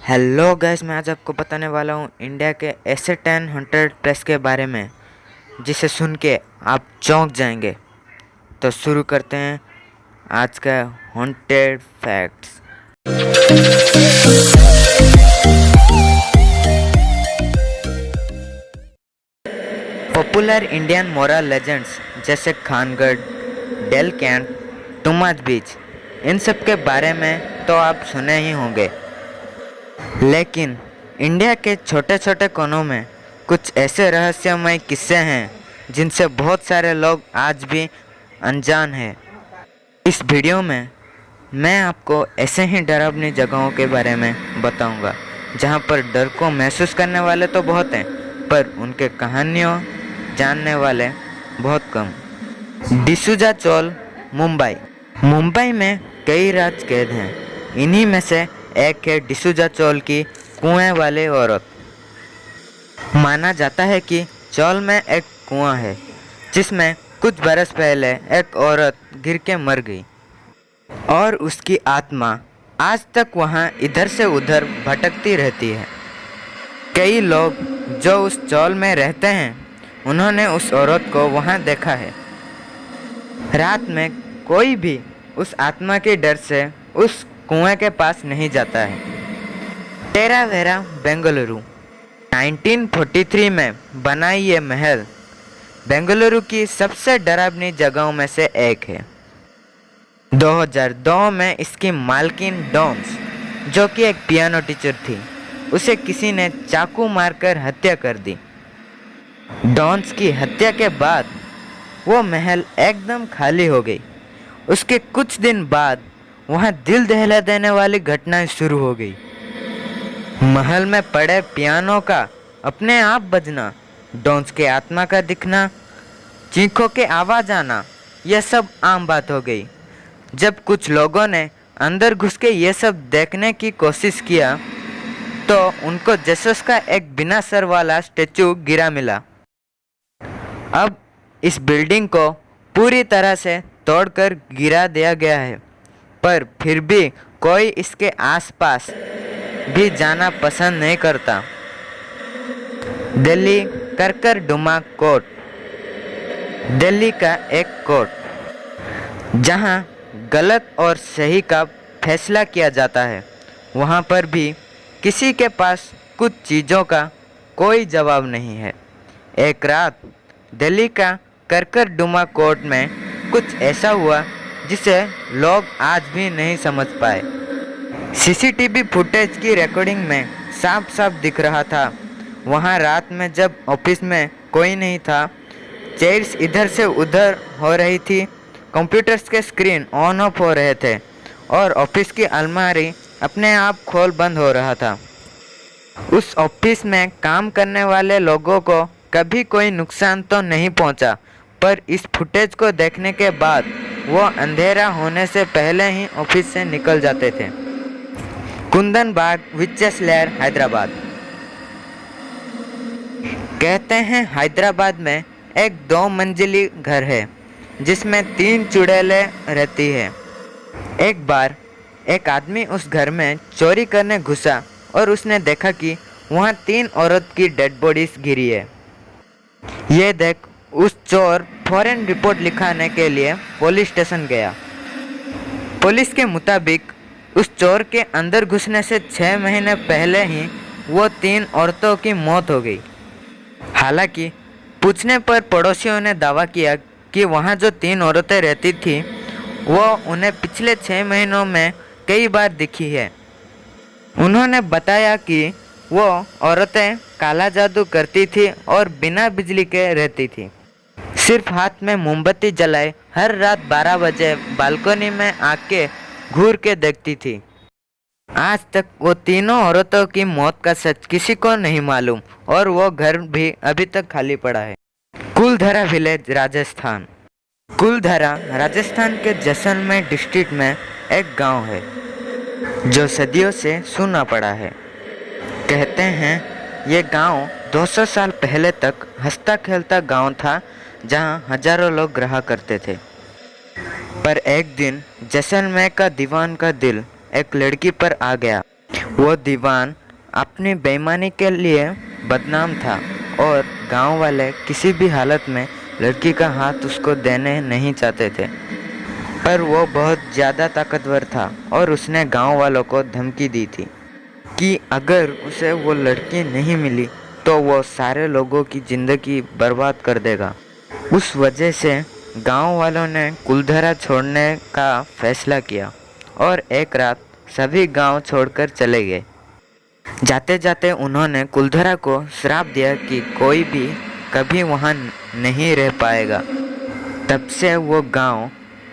Hello guys, मैं आज आपको बताने वाला हूँ इंडिया के ऐसे 10 हॉन्टेड प्लेस के बारे में जिसे सुन के आप चौंक जाएंगे। तो शुरू करते हैं आज का haunted facts. Popular Indian moral legends जैसे खानगढ़, डेल कैंट, टुमाज बीच, इन सब के बारे में तो आप सुने ही होंगे। लेकिन इंडिया के छोटे छोटे कोनों में कुछ ऐसे रहस्यमय किस्से हैं जिनसे बहुत सारे लोग आज भी अनजान हैं। इस वीडियो में मैं आपको ऐसे ही डरावनी जगहों के बारे में बताऊंगा जहां पर डर को महसूस करने वाले तो बहुत हैं, पर उनके कहानियों जानने वाले बहुत कम। डिसूजा चौल, मुंबई में कई राज कैद हैं। इन्हीं में से एक है डिसूजा चौल की कुएं वाली औरत। माना जाता है कि चौल में एक कुआं है जिसमें कुछ बरस पहले एक औरत गिर के मर गई और उसकी आत्मा आज तक वहां इधर से उधर भटकती रहती है। कई लोग जो उस चौल में रहते हैं उन्होंने उस औरत को वहां देखा है। रात में कोई भी उस आत्मा के डर से उस कुएं के पास नहीं जाता है। टेरावेरा, बेंगलुरु। 1943 में बना ये महल बेंगलुरु की सबसे डरावनी जगहों में से एक है। 2002 में इसकी मालकिन डॉन्स, जो कि एक पियानो टीचर थी, उसे किसी ने चाकू मारकर हत्या कर दी। डॉन्स की हत्या के बाद वो महल एकदम खाली हो गई। उसके कुछ दिन बाद वहाँ दिल दहला देने वाली घटनाएं शुरू हो गई। महल में पड़े पियानो का अपने आप बजना, डॉन्स के आत्मा का दिखना, चीखों के आवाज आना, यह सब आम बात हो गई। जब कुछ लोगों ने अंदर घुस के ये सब देखने की कोशिश किया तो उनको जेसस का एक बिना सर वाला स्टेचू गिरा मिला। अब इस बिल्डिंग को पूरी तरह से तोड़कर गिरा दिया गया है, पर फिर भी कोई इसके आसपास भी जाना पसंद नहीं करता। दिल्ली करकरडुमा कोर्ट, दिल्ली का एक कोर्ट जहां गलत और सही का फैसला किया जाता है, वहां पर भी किसी के पास कुछ चीज़ों का कोई जवाब नहीं है। एक रात दिल्ली का करकरडुमा कोर्ट में कुछ ऐसा हुआ जिसे लोग आज भी नहीं समझ पाए। सीसीटीवी फुटेज की रिकॉर्डिंग में साफ साफ दिख रहा था। वहाँ रात में जब ऑफिस में कोई नहीं था, चेयर्स इधर से उधर हो रही थी, कंप्यूटर्स के स्क्रीन ऑन ऑफ हो रहे थे और ऑफिस की अलमारी अपने आप खोल बंद हो रहा था। उस ऑफिस में काम करने वाले लोगों को कभी कोई नुकसान तो नहीं पहुंचा, पर इस फुटेज को देखने के बाद वो अंधेरा होने से पहले ही ऑफिस से निकल जाते थे। कुंदन बाग, विचेस लेयर, हैदराबाद। कहते हैं हैदराबाद में एक 2 मंजिली घर है जिसमें 3 चुड़ैलें रहती है। एक बार एक आदमी उस घर में चोरी करने घुसा और उसने देखा कि वहाँ 3 औरत की डेड बॉडीज गिरी है। ये देख उस चोर फौरन रिपोर्ट लिखाने के लिए पुलिस स्टेशन गया। पुलिस के मुताबिक उस चोर के अंदर घुसने से 6 महीने पहले ही वो 3 औरतों की मौत हो गई। हालांकि पूछने पर पड़ोसियों ने दावा किया कि वहाँ जो 3 औरतें रहती थी वो उन्हें पिछले 6 महीनों में कई बार दिखी है। उन्होंने बताया कि वो औरतें काला जादू करती थी और बिना बिजली के रहती थी। सिर्फ हाथ में मोमबत्ती जलाए हर रात 12 बजे बालकनी में आके घूर के देखती थी। आज तक वो तीनों औरतों की मौत का सच किसी को नहीं मालूम और वो घर भी अभी तक खाली पड़ा है। कुलधरा विलेज, राजस्थान। कुलधरा राजस्थान के जैसलमेर डिस्ट्रिक्ट में एक गांव है जो सदियों से सूना पड़ा है। कहते हैं ये गांव 200 साल पहले तक हंसता खेलता गांव था जहां हजारों लोग रहा करते थे। पर एक दिन जैसलमेर का दीवान का दिल एक लड़की पर आ गया। वो दीवान अपनी बेईमानी के लिए बदनाम था और गांव वाले किसी भी हालत में लड़की का हाथ उसको देने नहीं चाहते थे। पर वो बहुत ज़्यादा ताकतवर था और उसने गांव वालों को धमकी दी थी कि अगर उसे वो लड़की नहीं मिली तो वो सारे लोगों की ज़िंदगी बर्बाद कर देगा। उस वजह से गांव वालों ने कुलधरा छोड़ने का फैसला किया और एक रात सभी गांव छोड़कर चले गए। जाते जाते उन्होंने कुलधरा को श्राप दिया कि कोई भी कभी वहाँ नहीं रह पाएगा। तब से वो गांव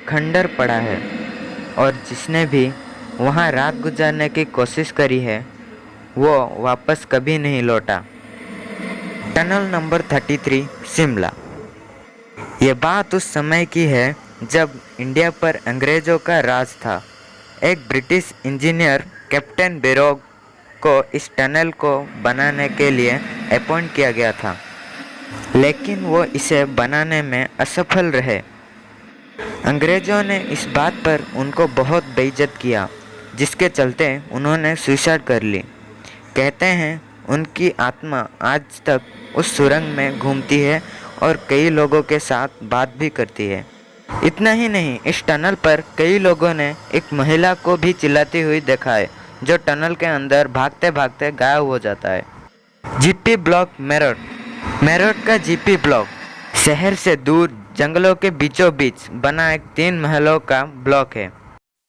खंडर पड़ा है और जिसने भी वहाँ रात गुजारने की कोशिश करी है वो वापस कभी नहीं लौटा। Tunnel number 33 Shimla. ये बात उस समय की है जब इंडिया पर अंग्रेज़ों का राज था। एक ब्रिटिश इंजीनियर कैप्टन बेरोग को इस टनल को बनाने के लिए अपॉइंट किया गया था, लेकिन वो इसे बनाने में असफल रहे। अंग्रेज़ों ने इस बात पर उनको बहुत बेइज्जत किया, जिसके चलते उन्होंने सुसाइड कर ली। कहते हैं उनकी आत्मा आज तक उस सुरंग में घूमती है और कई लोगों के साथ बात भी करती है। इतना ही नहीं, इस टनल पर कई लोगों ने एक महिला को भी चिल्लाती हुई देखा है, जो टनल के अंदर भागते भागते गायब हो जाता है। जीपी ब्लॉक मेरठ का जीपी ब्लॉक शहर से दूर जंगलों के बीचों बीच बना एक 3 महलों का ब्लॉक है,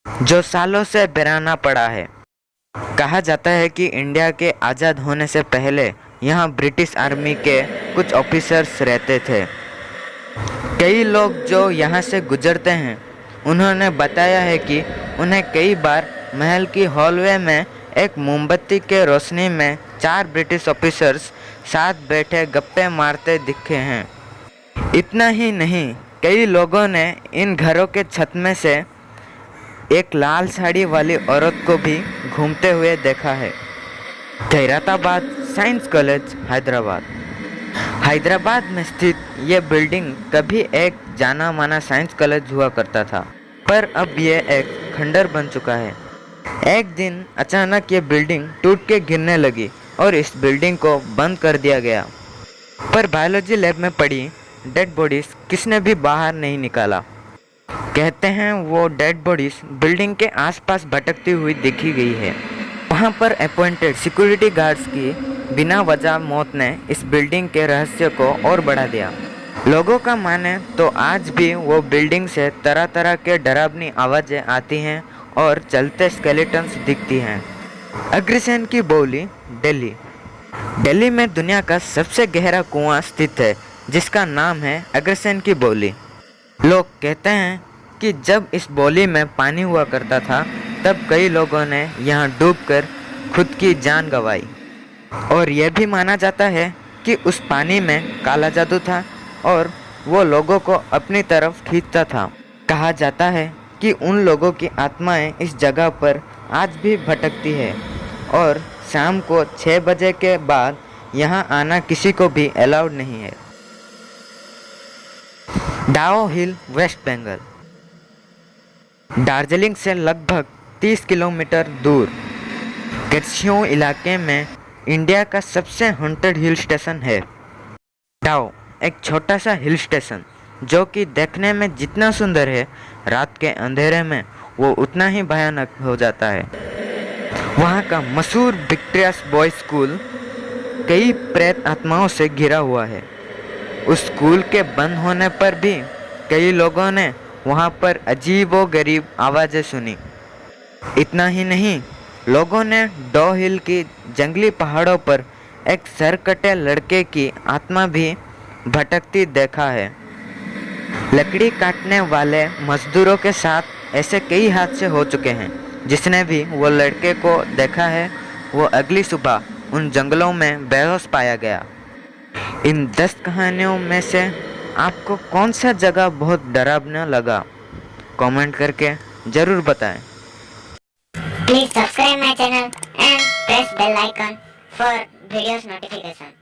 जो सालों से वीराना पड़ा है। कहा जाता है कि इंडिया के आज़ाद होने से पहले यहाँ ब्रिटिश आर्मी के कुछ ऑफिसर्स रहते थे। कई लोग जो यहाँ से गुजरते हैं उन्होंने बताया है कि उन्हें कई बार महल की हॉलवे में एक मोमबत्ती के रोशनी में 4 ब्रिटिश ऑफिसर्स साथ बैठे गप्पे मारते दिखे हैं। इतना ही नहीं, कई लोगों ने इन घरों के छत में से एक लाल साड़ी वाली औरत को भी घूमते हुए देखा है। खैरताबाद साइंस कॉलेज हैदराबाद में स्थित ये बिल्डिंग कभी एक जाना माना साइंस कॉलेज हुआ करता था, पर अब ये एक खंडर बन चुका है। एक दिन अचानक ये बिल्डिंग टूट के गिरने लगी और इस बिल्डिंग को बंद कर दिया गया। पर बायोलॉजी लैब में पड़ी डेड बॉडीज किसने भी बाहर नहीं निकाला। कहते हैं वो डेड बॉडीज बिल्डिंग के आसपास भटकती हुई देखी गई है। वहाँ पर अपॉइंटेड सिक्योरिटी गार्ड्स की बिना वजह मौत ने इस बिल्डिंग के रहस्य को और बढ़ा दिया। लोगों का माने तो आज भी वो बिल्डिंग से तरह तरह के डरावनी आवाज़ें आती हैं और चलते स्केलेटन्स दिखती हैं। अग्रसेन की बोली दिल्ली में दुनिया का सबसे गहरा कुआं स्थित है, जिसका नाम है अग्रसेन की बोली। लोग कहते हैं कि जब इस बोली में पानी हुआ करता था तब कई लोगों ने यहाँ डूबकर खुद की जान गंवाई और यह भी माना जाता है कि उस पानी में काला जादू था और वो लोगों को अपनी तरफ खींचता था। कहा जाता है कि उन लोगों की आत्माएं इस जगह पर आज भी भटकती है और शाम को 6 बजे के बाद यहाँ आना किसी को भी अलाउड नहीं है। डाओ हिल वेस्ट बंगाल। दार्जिलिंग से लगभग 30 किलोमीटर दूर गेट्सियों इलाके में इंडिया का सबसे हॉन्टेड हिल स्टेशन है। डाओ एक छोटा सा हिल स्टेशन जो कि देखने में जितना सुंदर है, रात के अंधेरे में वो उतना ही भयानक हो जाता है। वहाँ का मशहूर विक्टोरियस बॉयज स्कूल कई प्रेत आत्माओं से घिरा हुआ है। उस स्कूल के बंद होने पर भी कई लोगों ने वहाँ पर अजीबोगरीब आवाज़ें सुनी। इतना ही नहीं, लोगों ने डो हिल की जंगली पहाड़ों पर एक सरकटे लड़के की आत्मा भी भटकती देखा है। लकड़ी काटने वाले मजदूरों के साथ ऐसे कई हादसे हो चुके हैं। जिसने भी वो लड़के को देखा है वो अगली सुबह उन जंगलों में बेहोश पाया गया। इन 10 कहानियों में से आपको कौन सा जगह बहुत डरावना लगा? कमेंट करके ज़रूर बताएं। Please subscribe my channel and press bell icon for videos notification.